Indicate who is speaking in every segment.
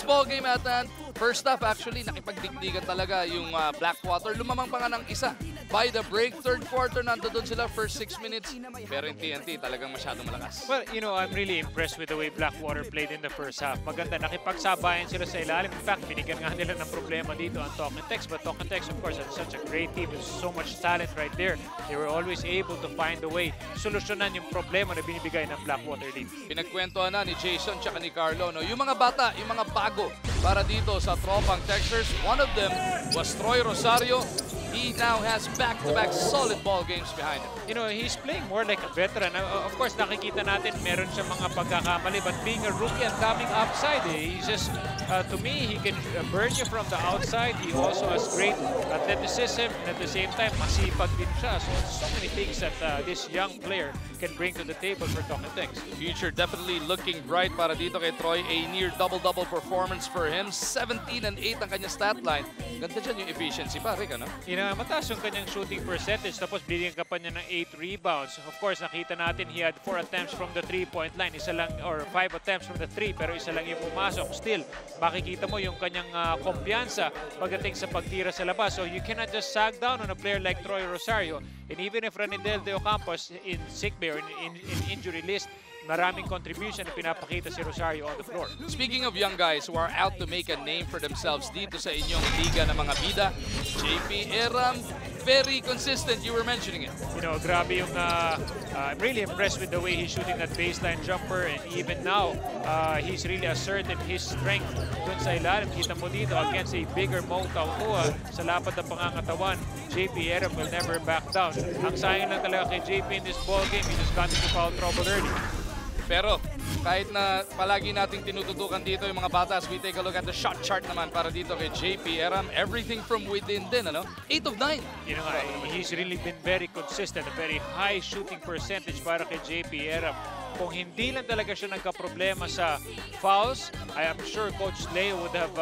Speaker 1: this ball game at first half actually nakipagdigdigan talaga yung Blackwater. Lumamang pa nga ng isa. By the break, third quarter, nandoon sila first 6 minutes. Pero yung TNT talagang masyadong malakas.
Speaker 2: Well, you know, I'm really impressed with the way Blackwater played in the first half. Maganda, nakipagsabayan sila sa ilalim. In fact, binigyan nga nila ng problema dito ang Talking Tex. But Talking Tex, of course, is such a great team with so much talent right there. They were always able to find a way, solusyonan yung problema na binibigay ng Blackwater dito.
Speaker 1: Pinagkwentuhan na ni Jason tsaka ni Carlo, no? Yung mga bata, yung mga bago para dito sa Tropang Texters. One of them was Troy Rosario. He now has back-to-back solid ball games behind him.
Speaker 2: You know, he's playing more like a veteran. Of course, nakikita natin meron siya mga pagkakamali, but being a rookie and coming upside, he's just, to me, he can burn you from the outside. He also has great athleticism, and at the same time, masipag din siya. So many things that this young player can bring to the table for Talking Tex.
Speaker 1: Future definitely looking bright para dito kay Troy. A near double-double performance for him. 17 and 8 ang kanyang stat line. Ganda dyan yung efficiency, pare ka, no?
Speaker 2: You know, mataas yung kanyang shooting percentage, tapos bigyan ka pa niya ng 8 rebounds. Of course, nakita natin he had 4 attempts from the 3-point line, isa lang, or 5 attempts from the 3, pero isa lang yung pumasok. Still, makikita mo yung kanyang kumpiyansa pagdating sa pagtira sa labas. So you cannot just sag down on a player like Troy Rosario. And even if Ranidel De Ocampos in sick bay or in injury list, maraming contribution na pinapakita si Rosario on the floor.
Speaker 1: Speaking of young guys who are out to make a name for themselves dito sa inyong liga ng mga bida, JP Eram, very consistent, you were mentioning it.
Speaker 2: You know, grabe yung, I'm really impressed with the way he's shooting that baseline jumper, and even now, he's really asserted his strength dun sa ilalim. Kita mo dito against a bigger Mo Tautua sa lapad ng pangangatawan. JP Eram will never back down. Ang sayang lang talaga kay JP in this ball game, he just got into foul trouble early.
Speaker 1: Pero kahit na palagi nating tinututukan dito yung mga bata, as we take a look at the shot chart naman para dito kay JP Eram, everything from within din, ano? 8 of 9.
Speaker 2: You know, he's really been very consistent, a very high shooting percentage para kay JP Eram. Kung hindi lang talaga siya nagka-problema sa fouls, I am sure Coach Leo would have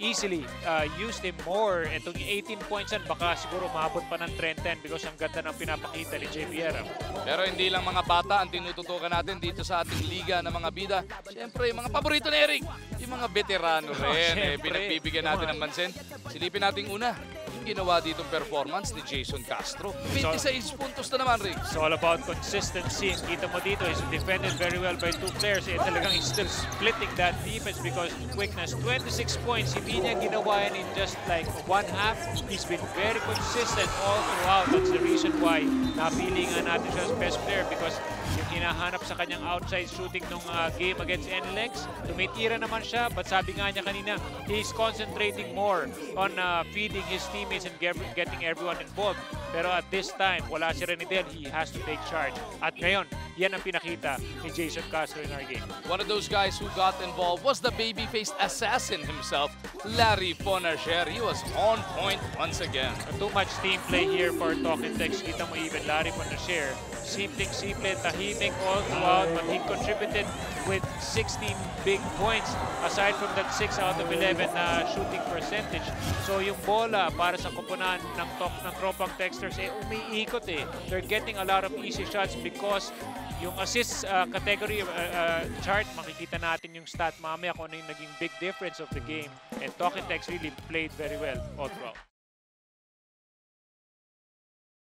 Speaker 2: easily used him more. Itong 18 points yan, baka siguro maabot pa ng 10 because ang ganda ng pinapakita ni JP Eram.
Speaker 1: Pero hindi lang mga bata ang tinututukan natin dito sa ating liga ng mga bida. Siyempre, yung mga paborito ni Eric, yung mga veterano rin. Pinagbibigyan natin ng pansin. Silipin natin una, yung ginawa ditong performance ni Jason Castro. 26 puntos na naman, Rick.
Speaker 2: It's all about consistency. Kita mo dito, he's defended very well by 2 players. Talagang he's still splitting that defense because quickness. 26 points, hindi niya ginawa yan in just like 1 half. He's been very consistent all throughout. That's the reason why napili nga natin siya as best player because yung hinahanap sa kanyang outside shooting nung game against NLEX, tumitira naman siya, but sabi nga niya kanina, he's concentrating more on feeding his teammates and getting everyone involved. Pero at this time, wala si Ranidel, he has to take charge. At ngayon, yan ang pinakita ni Jason Castro in our game.
Speaker 1: One of those guys who got involved was the baby-faced assassin himself, Larry Ponacher. He was on point once again.
Speaker 2: Too much team play here for Talking Tex. Kita mo even Larry Ponacher. Simple, tahimik all throughout, but he contributed with 16 big points aside from that 6 out of 11 shooting percentage. So yung bola para sa koponan ng Tropang Texters, umiikot eh. They're getting a lot of easy shots because yung assist category chart, makikita natin yung stat mamaya kung ano yung naging big difference of the game. And Talking Tex really played very well all throughout.